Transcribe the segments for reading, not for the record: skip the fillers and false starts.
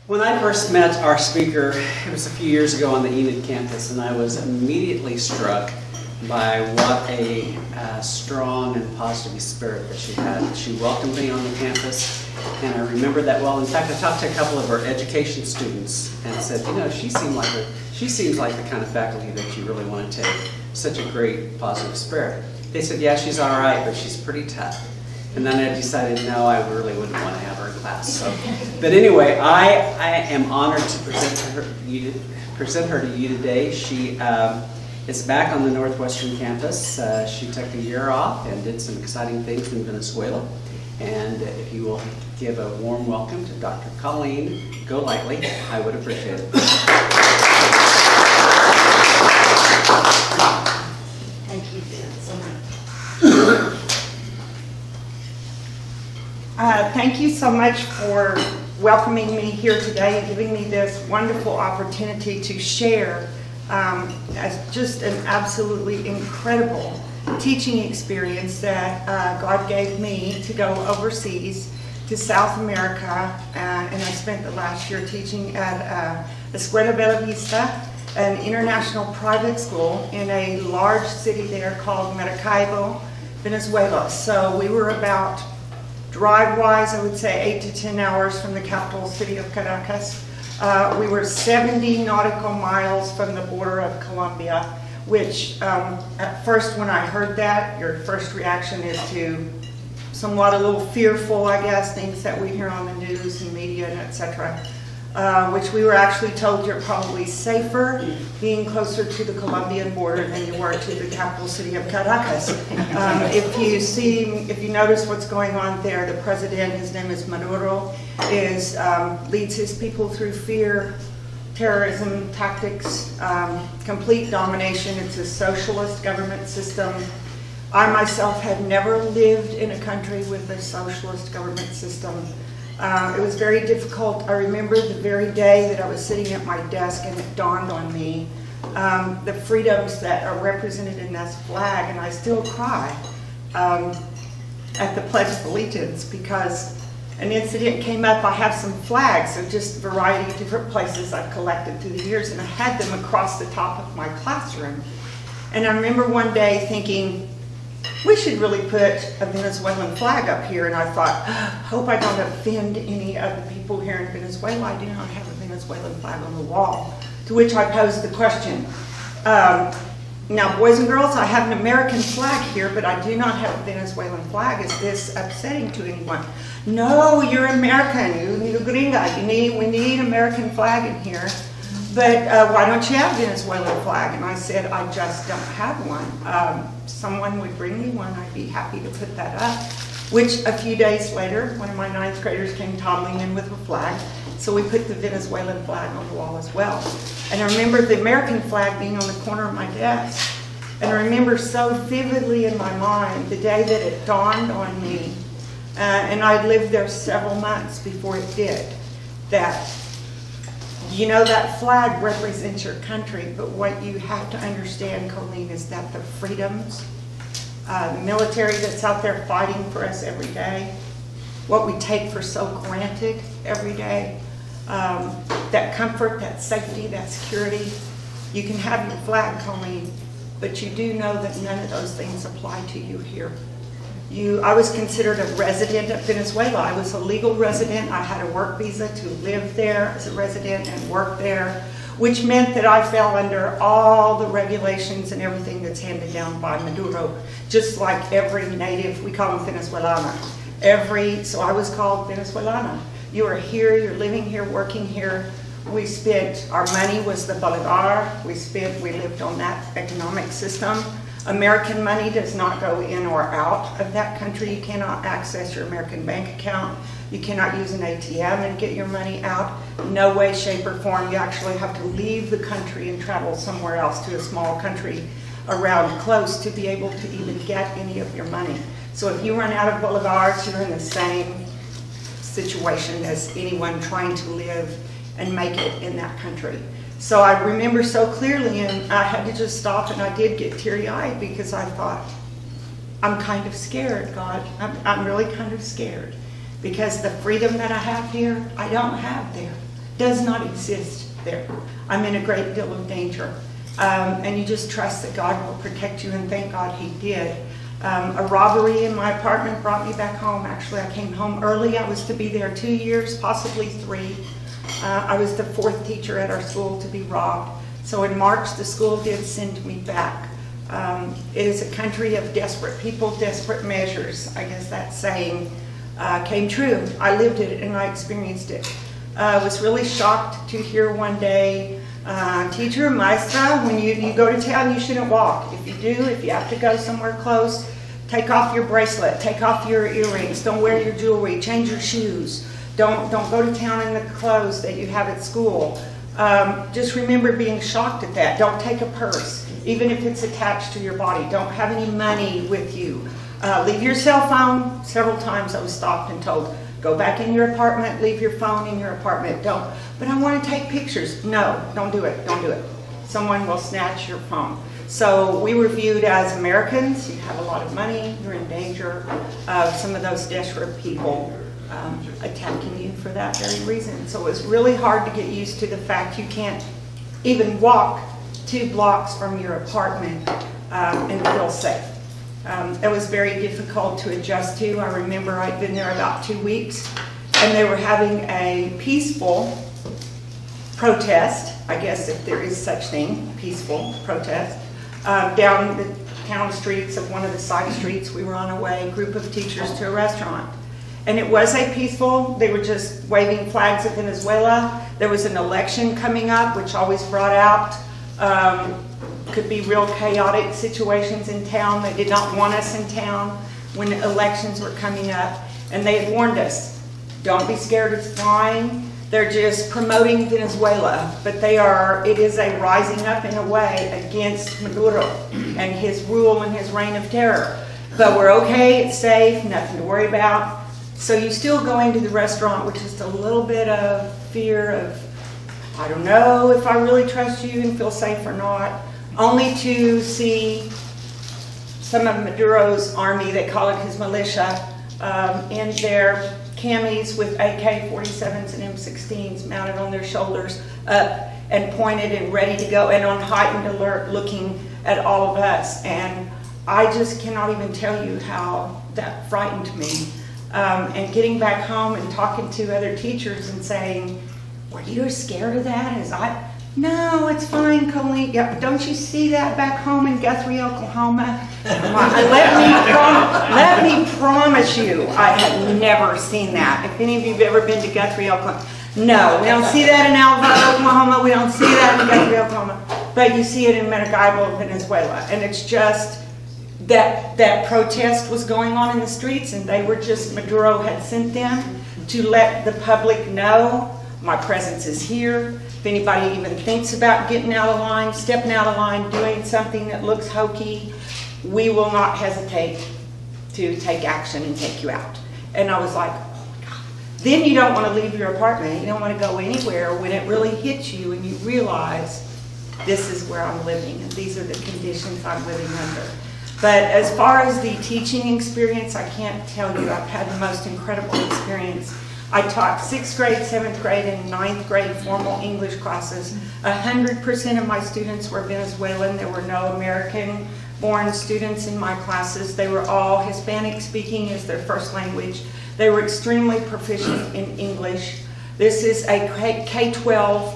When I first met our speaker, it was a few years ago on the Enid campus, and I was immediately struck by what a strong and positive spirit that she had. She welcomed me on the campus, and I remember that well. In fact, I talked to a couple of her education students and said, you know, she seems like the kind of faculty that you really want to take. Such a great, positive spirit. They said, yeah, she's all right, but she's pretty tough. And then I decided, no, I really wouldn't want to have her in class. So, but anyway, I am honored to present her to you today. She is back on the Northwestern campus. She took a year off and did some exciting things in Venezuela. And if you will give a warm welcome to Dr. Colleen Golightly, I would appreciate it. Thank you so much. Thank you so much for welcoming me here today and giving me this wonderful opportunity to share as just an absolutely incredible teaching experience that God gave me to go overseas to South America, and I spent the last year teaching at Escuela Bella Vista, an international private school in a large city there called Maracaibo, Venezuela. So we were about, drive-wise, I would say 8 to 10 hours from the capital city of Caracas. We were 70 nautical miles from the border of Colombia, which at first when I heard that, your first reaction is to somewhat a little fearful, I guess, things that we hear on the news and media and etc. Which we were actually told you're probably safer being closer to the Colombian border than you were to the capital city of Caracas. If you notice what's going on there, the president, his name is Maduro, leads his people through fear, terrorism, tactics, complete domination. It's a socialist government system. I myself had never lived in a country with a socialist government system. It was very difficult. I remember the very day that I was sitting at my desk and it dawned on me the freedoms that are represented in this flag, and I still cry at the Pledge of Allegiance because an incident came up. I have some flags of just a variety of different places I've collected through the years, and I had them across the top of my classroom. And I remember one day thinking, we should really put a Venezuelan flag up here, and I thought, hope I don't offend any of the people here in Venezuela. I do not have a Venezuelan flag on the wall. To which I posed the question, now boys and girls, I have an American flag here, but I do not have a Venezuelan flag. Is this upsetting to anyone? No, you're American, you need a gringa, we need American flag in here. But why don't you have a Venezuelan flag? And I said, I just don't have one. Someone would bring me one, I'd be happy to put that up. Which a few days later, one of my 9th graders came toddling in with a flag. So we put the Venezuelan flag on the wall as well. And I remember the American flag being on the corner of my desk. And I remember so vividly in my mind the day that it dawned on me, and I'd lived there several months before it did, that you know, that flag represents your country, but what you have to understand, Colleen, is that the freedoms, the military that's out there fighting for us every day, what we take for so granted every day, that comfort, that safety, that security, you can have your flag, Colleen, but you do know that none of those things apply to you here. I was considered a resident of Venezuela. I was a legal resident. I had a work visa to live there as a resident and work there, which meant that I fell under all the regulations and everything that's handed down by Maduro, just like every native, we call them Venezolana. So I was called Venezolana. You are here, you're living here, working here. Our money was the bolivar. We lived on that economic system. American money does not go in or out of that country. You cannot access your American bank account. You cannot use an ATM and get your money out. No way, shape, or form. You actually have to leave the country and travel somewhere else to a small country around close to be able to even get any of your money. So if you run out of bolivars, you're in the same situation as anyone trying to live and make it in that country. So I remember so clearly, and I had to just stop, and I did get teary-eyed because I thought, I'm kind of scared, God. I'm really kind of scared because the freedom that I have here, I don't have there. does not exist there. I'm in a great deal of danger. And you just trust that God will protect you, and thank God he did. A robbery in my apartment brought me back home. Actually, I came home early. I was to be there 2 years, possibly 3. I was the 4th teacher at our school to be robbed. So in March, the school did send me back. It is a country of desperate people, desperate measures. I guess that saying came true. I lived it and I experienced it. I was really shocked to hear one day, teacher, maestra, when you go to town, you shouldn't walk. If you do, if you have to go somewhere close, take off your bracelet, take off your earrings, don't wear your jewelry, change your shoes. Don't go to town in the clothes that you have at school. Just remember being shocked at that. Don't take a purse, even if it's attached to your body. Don't have any money with you. Leave your cell phone. Several times I was stopped and told, go back in your apartment, leave your phone in your apartment. Don't. But I want to take pictures. No, don't do it. Don't do it. Someone will snatch your phone. So we were viewed as Americans. You have a lot of money. You're in danger of some of those desperate people attacking you for that very reason. So it was really hard to get used to the fact you can't even walk 2 blocks from your apartment and feel safe. It was very difficult to adjust to. I remember I'd been there about 2 weeks, and they were having a peaceful protest, I guess if there is such thing, peaceful protest, down the town streets of one of the side streets. We were on our way, a group of teachers, to a restaurant. And it was a peaceful, they were just waving flags of Venezuela. There was an election coming up, which always brought out, could be real chaotic situations in town. They did not want us in town when elections were coming up. And they had warned us, don't be scared, it's fine. They're just promoting Venezuela, but it is a rising up in a way against Maduro and his rule and his reign of terror. But we're okay, it's safe, nothing to worry about. So you still go into the restaurant with just a little bit of fear of, I don't know if I really trust you and feel safe or not, only to see some of Maduro's army, they call it his militia, in their camis with AK-47s and M16s mounted on their shoulders, up and pointed and ready to go and on heightened alert looking at all of us. And I just cannot even tell you how that frightened me. And getting back home and talking to other teachers and saying, were you scared of that? No, it's fine, Colleen. Yeah, don't you see that back home in Guthrie, Oklahoma? Let me promise you, I had never seen that. If any of you have ever been to Guthrie, Oklahoma, no, we don't see that in Alva, Oklahoma. We don't see that in Guthrie, Oklahoma. But you see it in Maracaibo, Venezuela. And it's just that protest was going on in the streets, and they were just, Maduro had sent them to let the public know, my presence is here. If anybody even thinks about getting out of line, stepping out of line, doing something that looks hokey, we will not hesitate to take action and take you out. And I was like, oh my God. Then you don't want to leave your apartment. You don't want to go anywhere when it really hits you and you realize this is where I'm living and these are the conditions I'm living under. But as far as the teaching experience, I can't tell you, I've had the most incredible experience. I taught 6th grade, 7th grade, and 9th grade formal English classes. 100% of my students were Venezuelan. There were no American-born students in my classes. They were all Hispanic speaking as their first language. They were extremely proficient in English. This is a K-12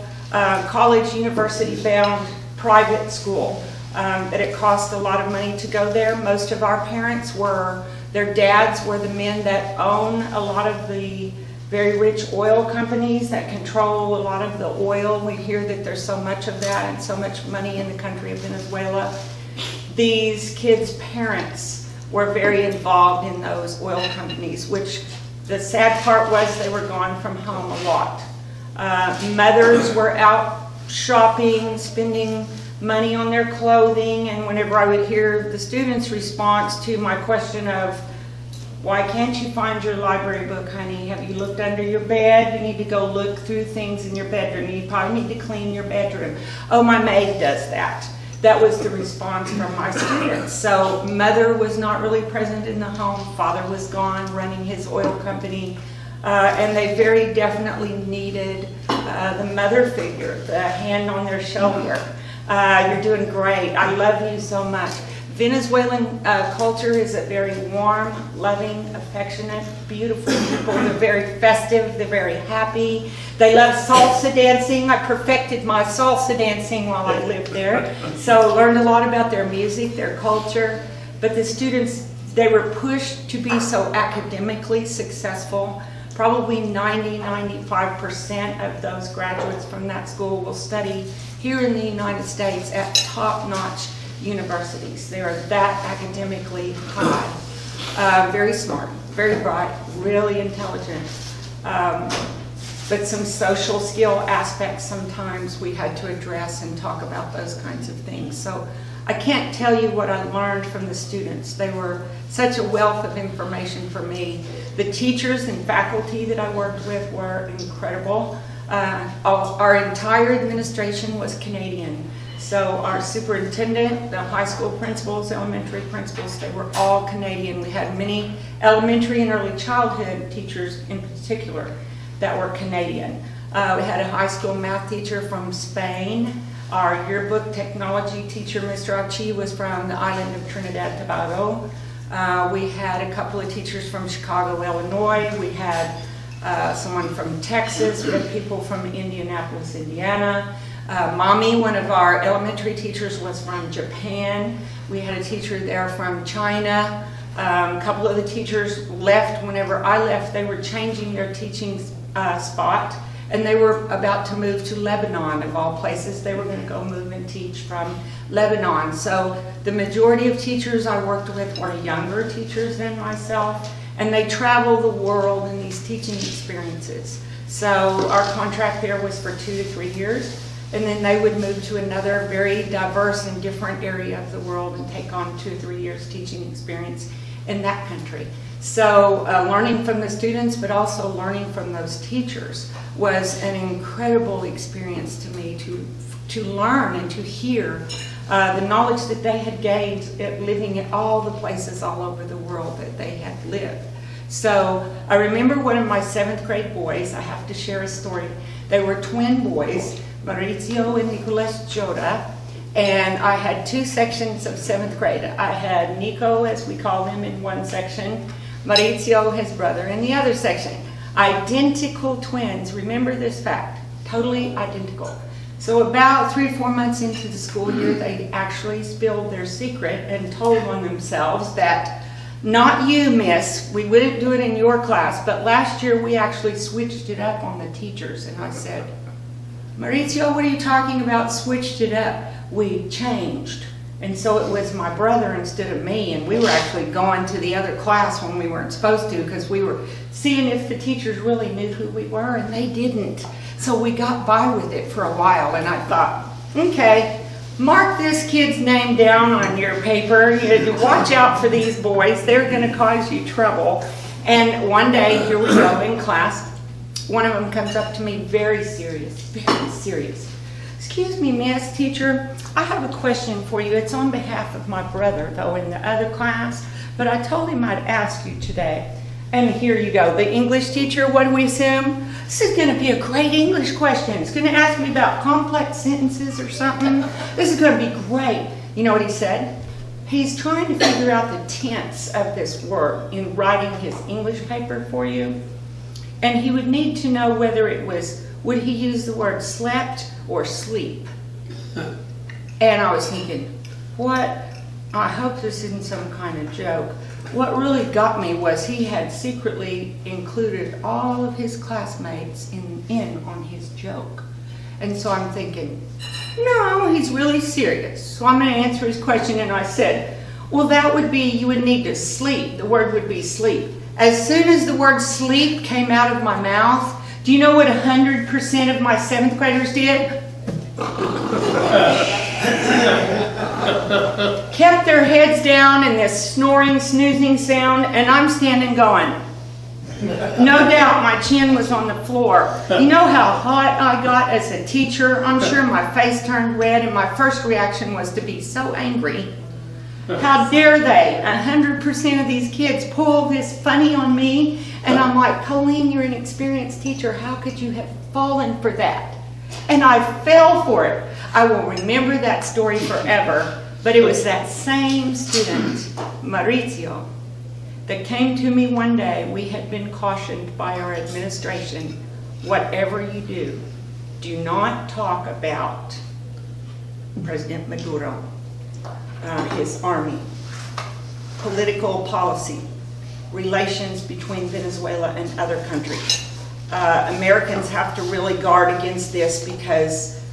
college, university-bound private school. That it cost a lot of money to go there. Most of our parents their dads were the men that own a lot of the very rich oil companies that control a lot of the oil. We hear that there's so much of that and so much money in the country of Venezuela. These kids' parents were very involved in those oil companies, which the sad part was they were gone from home a lot. Mothers were out shopping, spending money on their clothing, and whenever I would hear the students' response to my question of, why can't you find your library book, honey? Have you looked under your bed? You need to go look through things in your bedroom. You probably need to clean your bedroom. Oh, my maid does that. That was the response from my students. So mother was not really present in the home. Father was gone running his oil company. And they very definitely needed the mother figure, the hand on their shoulder. You're doing great. I love you so much. Venezuelan culture is a very warm, loving, affectionate, beautiful people. They're very festive. They're very happy. They love salsa dancing. I perfected my salsa dancing while I lived there. So learned a lot about their music, their culture. But the students, they were pushed to be so academically successful. Probably 90–95% of those graduates from that school will study here in the United States at top-notch universities. They are that academically high. Very smart, very bright, really intelligent. But some social skill aspects sometimes we had to address and talk about those kinds of things. So I can't tell you what I learned from the students. They were such a wealth of information for me. The teachers and faculty that I worked with were incredible. Our entire administration was Canadian. So our superintendent, the high school principals, elementary principals, they were all Canadian. We had many elementary and early childhood teachers in particular that were Canadian. We had a high school math teacher from Spain. Our yearbook technology teacher, Mr. Achi, was from the island of Trinidad and Tobago. We had a couple of teachers from Chicago, Illinois. We had someone from Texas. We had people from Indianapolis, Indiana. Mommy, one of our elementary teachers, was from Japan. We had a teacher there from China. A couple of the teachers left whenever I left. They were changing their teaching spot, and they were about to move to Lebanon, of all places. They were going to go move and teach from Lebanon. So the majority of teachers I worked with were younger teachers than myself, and they travel the world in these teaching experiences. So our contract there was for 2 to 3 years, and then they would move to another very diverse and different area of the world and take on 2 or 3 years teaching experience in that country. So learning from the students, but also learning from those teachers, was an incredible experience to me to learn and to hear the knowledge that they had gained at living in all the places all over the world that they had lived. So I remember one of my 7th grade boys. I have to share a story. They were twin boys, Maurizio and Nicolas Joda, and I had 2 sections of 7th grade. I had Nico, as we called him, in one section, Maurizio, his brother, in the other section. Identical twins. Remember this fact. Totally identical. So about 3 or 4 months into the school year, they actually spilled their secret and told on themselves that, not you, miss, we wouldn't do it in your class, but last year we actually switched it up on the teachers. And I said, Maurizio, what are you talking about, switched it up? We changed. And so it was my brother instead of me, and we were actually going to the other class when we weren't supposed to, because we were seeing if the teachers really knew who we were, and they didn't. So we got by with it for a while, and I thought, okay, mark this kid's name down on your paper. You watch out for these boys. They're going to cause you trouble. And one day, here we go in class, one of them comes up to me very serious, very serious. Excuse me, miss, teacher, I have a question for you. It's on behalf of my brother, though, in the other class, but I told him I'd ask you today. And here you go. The English teacher, what do we assume? This is going to be a great English question. It's going to ask me about complex sentences or something. This is going to be great. You know what he said? He's trying to figure out the tense of this word in writing his English paper for you. And he would need to know whether it was, would he use the word slept or sleep? And I was thinking, what? I hope this isn't some kind of joke. What really got me was he had secretly included all of his classmates in on his joke. And so I'm thinking, no, he's really serious. So I'm going to answer his question, and I said, well, that would be, you would need to sleep. The word would be sleep. As soon as the word sleep came out of my mouth, do you know what 100% of my 7th graders did? Kept their heads down in this snoring, snoozing sound, and I'm standing going. No doubt my chin was on the floor. You know how hot I got as a teacher? I'm sure my face turned red, and my first reaction was to be so angry. How dare they? 100% of these kids pull this funny on me. And I'm like, Colleen, you're an experienced teacher. How could you have fallen for that? And I fell for it. I will remember that story forever. But it was that same student, Maurizio, that came to me one day. We had been cautioned by our administration, whatever you do not talk about President Maduro, his army, political policy, relations between Venezuela and other countries. Americans have to really guard against this because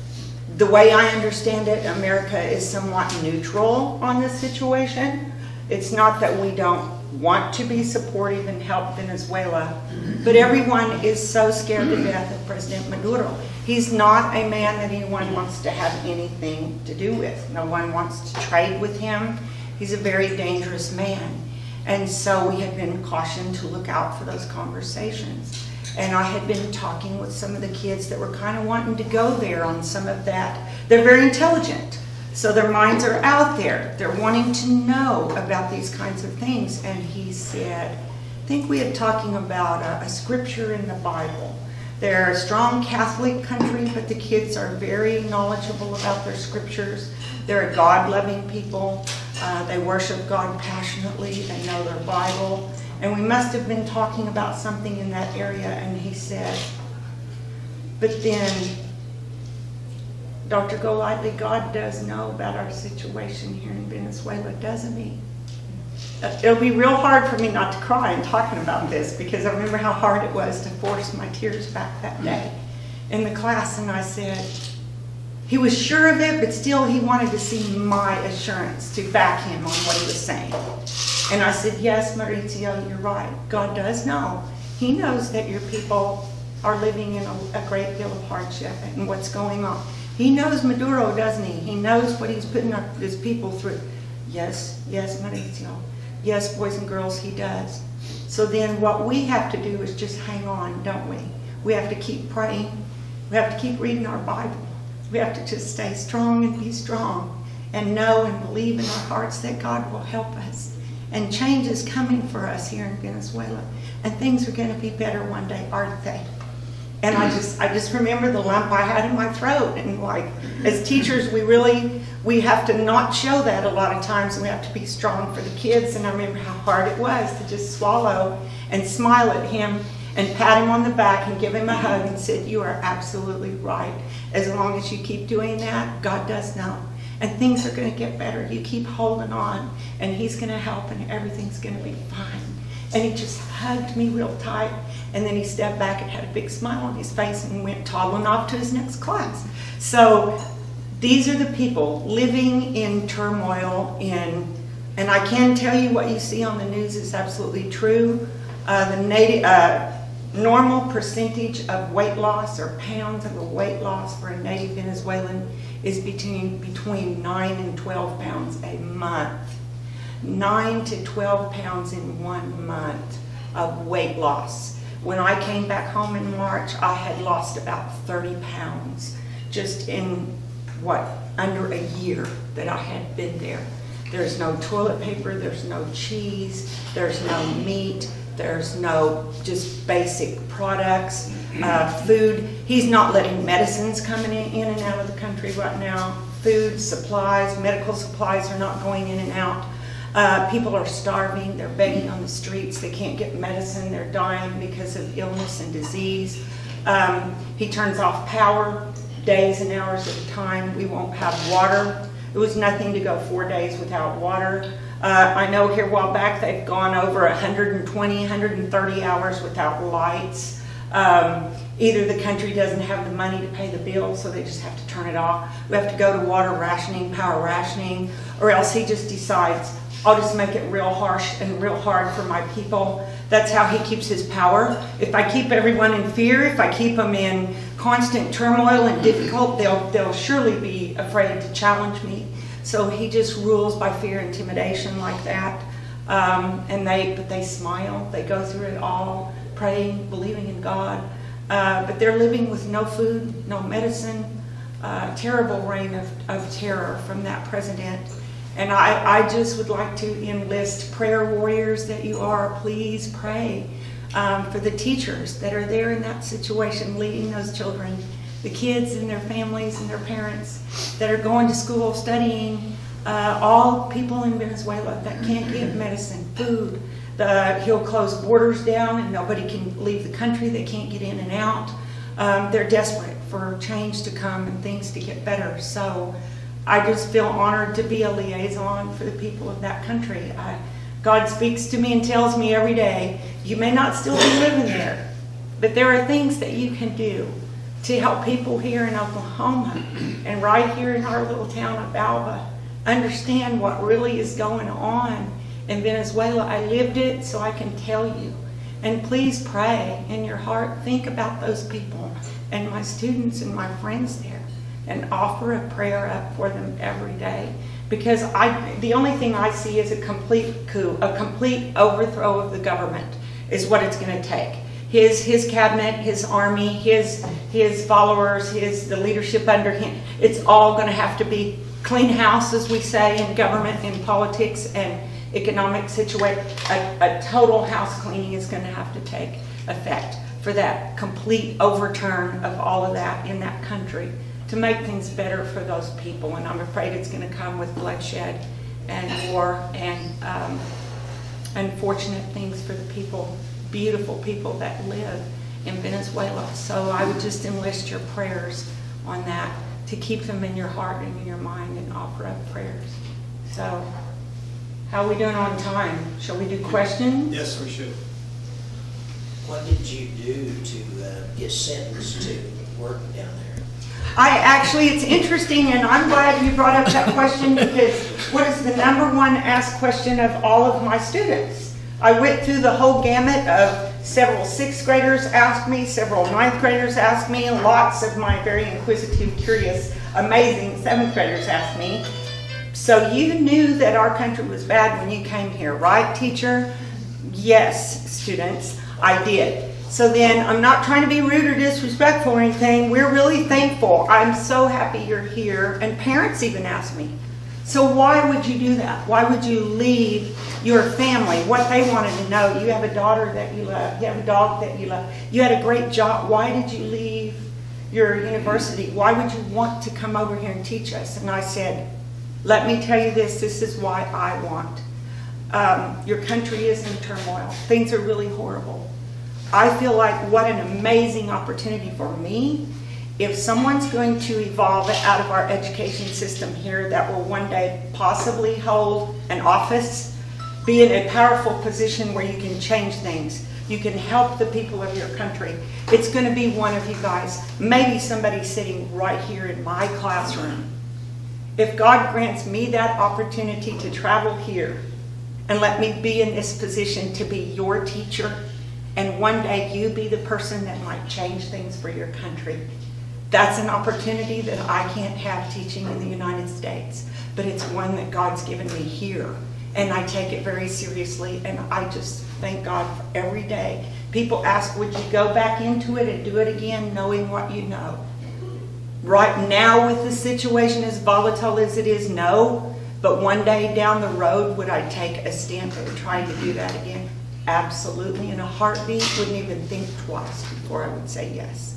the way I understand it, America is somewhat neutral on this situation. It's not that we don't want to be supportive and help Venezuela, but everyone is so scared to death of President Maduro. He's not a man that anyone wants to have anything to do with. No one wants to trade with him. He's a very dangerous man. And so we had been cautioned to look out for those conversations. And I had been talking with some of the kids that were kind of wanting to go there on some of that. They're very intelligent, so their minds are out there. They're wanting to know about these kinds of things. And he said, I think we had talking about a scripture in the Bible. They're a strong Catholic country, but the kids are very knowledgeable about their scriptures. They're a God-loving people. They worship God passionately. They know their Bible. And we must have been talking about something in that area. And he said, but then, Dr. Golightly, God does know about our situation here in Venezuela, doesn't he? It'll be real hard for me not to cry in talking about this because I remember how hard it was to force my tears back that day in the class. And I said, he was sure of it, but still he wanted to see my assurance to back him on what he was saying. And I said, yes, Maurizio, you're right. God does know. He knows that your people are living in a great deal of hardship and what's going on. He knows Maduro, doesn't he? He knows what he's putting his people through. Yes, yes, Maurizio. Yes, boys and girls, he does. So then what we have to do is just hang on, don't we? We have to keep praying. We have to keep reading our Bible. We have to just stay strong and be strong and know and believe in our hearts that God will help us. And change is coming for us here in Venezuela. And things are going to be better one day, aren't they? And I just remember the lump I had in my throat. And like, as teachers, we have to not show that a lot of times. And we have to be strong for the kids. And I remember how hard it was to just swallow and smile at him and pat him on the back and give him a hug and said, you are absolutely right. As long as you keep doing that, God does know. And things are going to get better. You keep holding on, and he's going to help, and everything's going to be fine. And he just hugged me real tight, and then he stepped back and had a big smile on his face and went toddling off to his next class. So these are the people living in turmoil, and I can tell you what you see on the news is absolutely true. The normal percentage of weight loss or pounds of a weight loss for a native Venezuelan is between 9 and 12 pounds a month. 9 to 12 pounds in 1 month of weight loss. When I came back home in March, I had lost about 30 pounds just in, under a year that I had been there. There's no toilet paper, there's no cheese, there's no meat, there's no just basic products, food. He's not letting medicines coming in and out of the country right now. Food, supplies, medical supplies are not going in and out. People are starving, they're begging on the streets, they can't get medicine, they're dying because of illness and disease. He turns off power days and hours at a time. We won't have water. It was nothing to go 4 days without water. I know here a while back they've gone over 120, 130 hours without lights. Either the country doesn't have the money to pay the bill, so they just have to turn it off. We have to go to water rationing, power rationing, or else he just decides, I'll just make it real harsh and real hard for my people. That's how he keeps his power. If I keep everyone in fear, if I keep them in constant turmoil and difficult, they'll surely be afraid to challenge me. So he just rules by fear, intimidation like that. But they smile. They go through it all, praying, believing in God. But they're living with no food, no medicine. Terrible reign of terror from that president. And I just would like to enlist prayer warriors that you are. Please pray for the teachers that are there in that situation, leading those children, the kids and their families and their parents that are going to school, studying, all people in Venezuela that can't get medicine, food. He'll close borders down and nobody can leave the country. They can't get in and out. They're desperate for change to come and things to get better. So I just feel honored to be a liaison for the people of that country. God speaks to me and tells me every day, you may not still be living there, but there are things that you can do to help people here in Oklahoma and right here in our little town of Alva understand what really is going on in Venezuela. I lived it, so I can tell you. And please pray in your heart, think about those people and my students and my friends there, and offer a prayer up for them every day. Because the only thing I see is a complete coup, a complete overthrow of the government is what it's going to take. His cabinet, his army, his followers, the leadership under him, it's all going to have to be clean house, as we say, in government, in politics, and economic situation. A total house cleaning is going to have to take effect for that complete overturn of all of that in that country to make things better for those people. And I'm afraid it's going to come with bloodshed and war and unfortunate things for the people, beautiful people that live in Venezuela. So I would just enlist your prayers on that, to keep them in your heart and in your mind, and offer up prayers. So how are we doing on time? Shall we do questions? Yes, we should. What did you do to get sentenced to work down there? It's interesting, and I'm glad you brought up that question, because what is the number one asked question of all of my students? I went through the whole gamut of several 6th graders asked me, several 9th graders asked me, and lots of my very inquisitive, curious, amazing 7th graders asked me. So you knew that our country was bad when you came here, right, teacher? Yes, students, I did. So then, I'm not trying to be rude or disrespectful or anything. We're really thankful. I'm so happy you're here. And parents even ask me, so why would you do that? Why would you leave your family? What they wanted to know, you have a daughter that you love, you have a dog that you love, you had a great job. Why did you leave your university? Why would you want to come over here and teach us? And I said, let me tell you this is why I want. Your country is in turmoil. Things are really horrible. I feel like what an amazing opportunity for me. If someone's going to evolve out of our education system here that will one day possibly hold an office, be in a powerful position where you can change things, you can help the people of your country, it's going to be one of you guys, maybe somebody sitting right here in my classroom. If God grants me that opportunity to travel here and let me be in this position to be your teacher, and one day you be the person that might change things for your country, that's an opportunity that I can't have teaching in the United States, but it's one that God's given me here, and I take it very seriously, and I just thank God for every day. People ask, would you go back into it and do it again, knowing what you know? Right now, with the situation as volatile as it is, no, but one day down the road, would I take a stand at trying to do that again? Absolutely, in a heartbeat, wouldn't even think twice before I would say yes.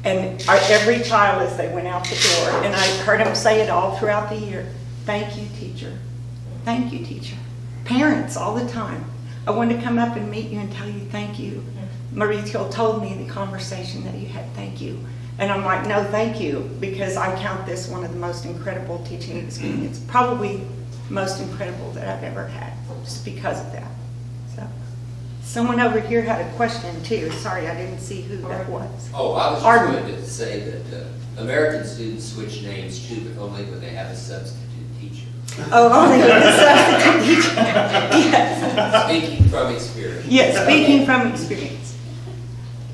And every child, as they went out the door, and I heard them say it all throughout the year, thank you, teacher. Thank you, teacher. Parents, all the time. I wanted to come up and meet you and tell you thank you. Mauricio told me the conversation that you had, thank you. And I'm like, no, thank you, because I count this one of the most incredible teaching experiences, probably most incredible that I've ever had, just because of that. So, someone over here had a question too. Sorry, I didn't see who that was. Oh, I was just going to say that American students switch names too, but only when they have a substitute teacher. Oh, only with a substitute teacher. Yes. Speaking from experience. Yes, speaking from experience.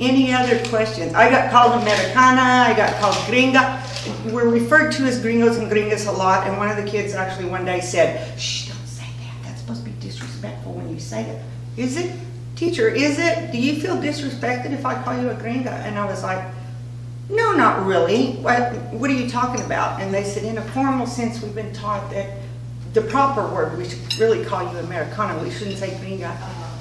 Any other questions? I got called Americana, I got called Gringa. We're referred to as gringos and gringas a lot, and one of the kids actually one day said, shh, don't say that. That's supposed to be disrespectful when you say it. Is it? Teacher, is it? Do you feel disrespected if I call you a gringa? And I was like, no, not really. What are you talking about? And they said, in a formal sense, we've been taught that the proper word, we should really call you Americana, we shouldn't say gringa.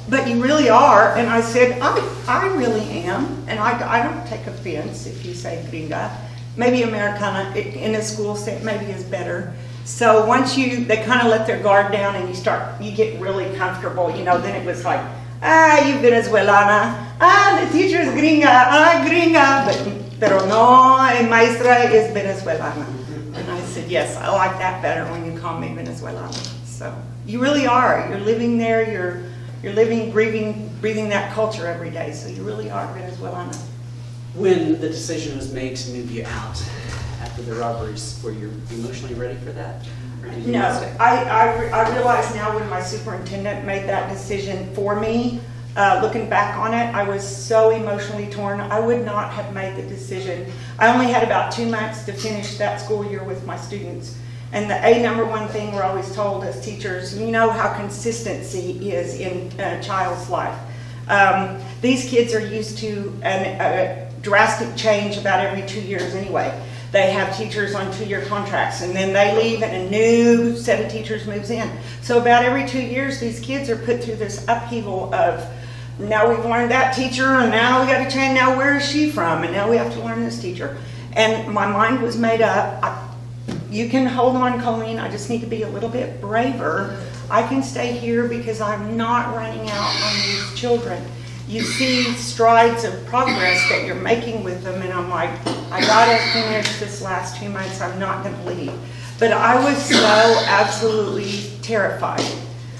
But you really are, and I said, I really am, and I don't take offense if you say gringa. Maybe Americana in a school set maybe is better. So once they kind of let their guard down and you get really comfortable, then it was like, you Venezuelana, the teacher is gringa, gringa, pero no, maestra es Venezuelana. And I said, yes, I like that better when you call me Venezuelana. So you really are, you're living there, you're living, breathing that culture every day, so you really are Venezuelana. When the decision was made to move you out after the robberies, were you emotionally ready for that? Or did you No, stay? I realize now when my superintendent made that decision for me, looking back on it, I was so emotionally torn. I would not have made the decision. I only had about 2 months to finish that school year with my students. And the number one thing we're always told as teachers, you know how consistency is in a child's life. These kids are used to a drastic change about every 2 years anyway. They have teachers on 2-year contracts, and then they leave and a new set of teachers moves in. So about every 2 years, these kids are put through this upheaval of, now we've learned that teacher, and now we got to change, now where is she from? And now we have to learn this teacher. And my mind was made up. You can hold on, Colleen, I just need to be a little bit braver. I can stay here because I'm not running out on these children. You see strides of progress that you're making with them, and I'm like, I gotta finish this last 2 months, I'm not gonna leave. But I was so absolutely terrified.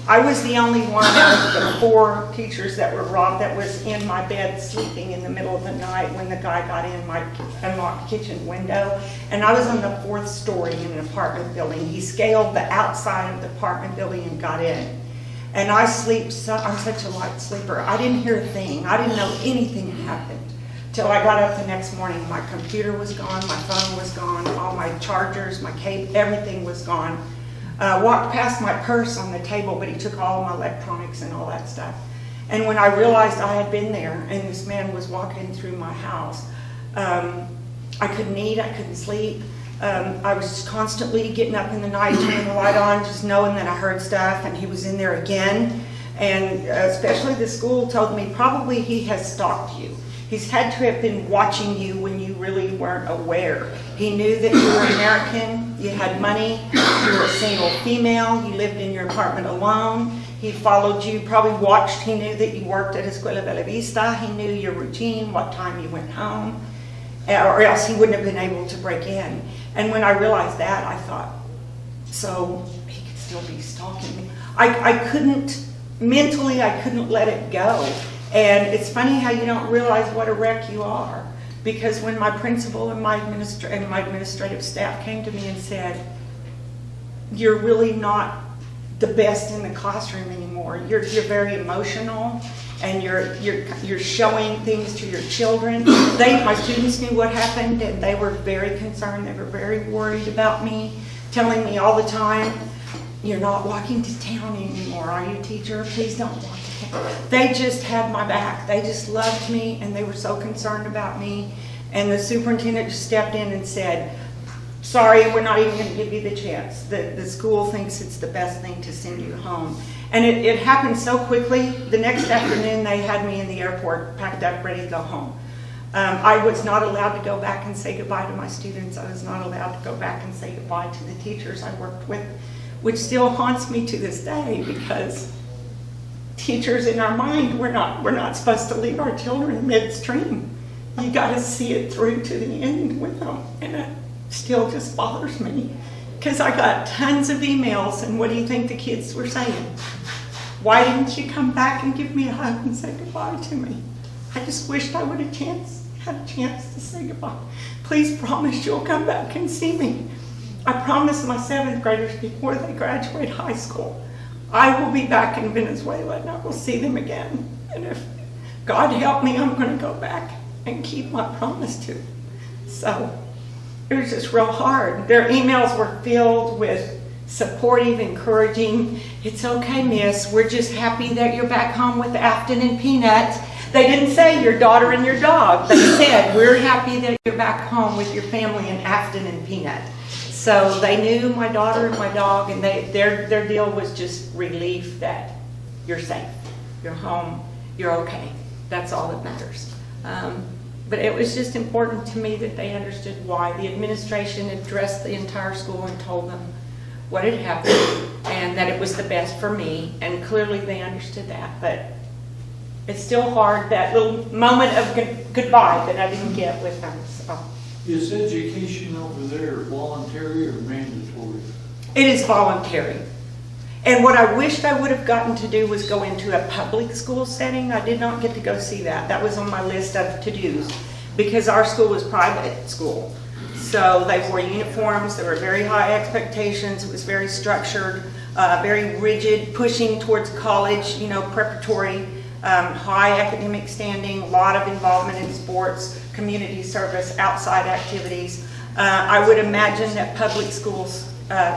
I was the only one of the 4 teachers that were robbed that was in my bed sleeping in the middle of the night when the guy got in my unlocked kitchen window. And I was on the 4th story in an apartment building. He scaled the outside of the apartment building and got in. And I'm such a light sleeper. I didn't hear a thing. I didn't know anything had happened till I got up the next morning. My computer was gone, my phone was gone, all my chargers, my cable, everything was gone. Walked past my purse on the table, but he took all my electronics and all that stuff. And when I realized I had been there and this man was walking through my house, I couldn't eat, I couldn't sleep. I was just constantly getting up in the night, turning the light on, just knowing that I heard stuff, and he was in there again. And especially the school told me probably he has stalked you. He's had to have been watching you when you really weren't aware. He knew that you were American, you had money, you were a single female, you lived in your apartment alone. He followed you, probably watched, he knew that you worked at Escuela Bella Vista, he knew your routine, what time you went home, or else he wouldn't have been able to break in. And when I realized that, I thought, so he could still be stalking me. I couldn't, mentally, I couldn't let it go. And it's funny how you don't realize what a wreck you are. Because when my principal and my administrative staff came to me and said, you're really not the best in the classroom anymore. You're very emotional, and you're showing things to your children. My students knew what happened, and they were very concerned. They were very worried about me, telling me all the time, you're not walking to town anymore, are you, teacher? Please don't walk to town. They just had my back. They just loved me, and they were so concerned about me. And the superintendent just stepped in and said, sorry, we're not even going to give you the chance. The school thinks it's the best thing to send you home. And it happened so quickly. The next afternoon, they had me in the airport, packed up, ready to go home. I was not allowed to go back and say goodbye to my students. I was not allowed to go back and say goodbye to the teachers I worked with, which still haunts me to this day, because teachers in our mind, we're not supposed to leave our children midstream. You got to see it through to the end with them, and it still just bothers me, because I got tons of emails, and what do you think the kids were saying? Why didn't you come back and give me a hug and say goodbye to me? I just wished I would have had a chance to say goodbye. Please promise you'll come back and see me. I promised my 7th graders before they graduate high school, I will be back in Venezuela and I will see them again. And if God help me, I'm going to go back and keep my promise to them. So it was just real hard. Their emails were filled with supportive, encouraging, it's okay, miss, we're just happy that you're back home with Afton and Peanut. They didn't say your daughter and your dog. They said, we're happy that you're back home with your family and Afton and Peanut. So they knew my daughter and my dog, and their deal was just relief that you're safe, you're home, you're okay. That's all that matters. But it was just important to me that they understood why. The administration addressed the entire school and told them what had happened and that it was the best for me, and clearly they understood that. But it's still hard, that little moment of goodbye that I didn't get with them. So. Is education over there voluntary or mandatory? It is voluntary. And what I wished I would have gotten to do was go into a public school setting. I did not get to go see that. That was on my list of to-dos because our school was private school. So they wore uniforms, there were very high expectations, it was very structured, very rigid, pushing towards college, you know, preparatory, high academic standing, a lot of involvement in sports, community service, outside activities. I would imagine that public schools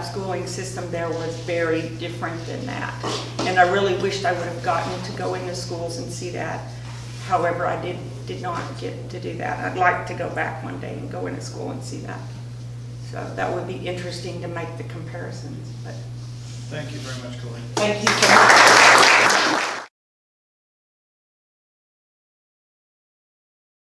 schooling system there was very different than that. And I really wished I would have gotten to go into schools and see that. However, I did not get to do that. I'd like to go back one day and go into school and see that. So that would be interesting to make the comparisons. But Thank you very much, Colleen. thank you so much.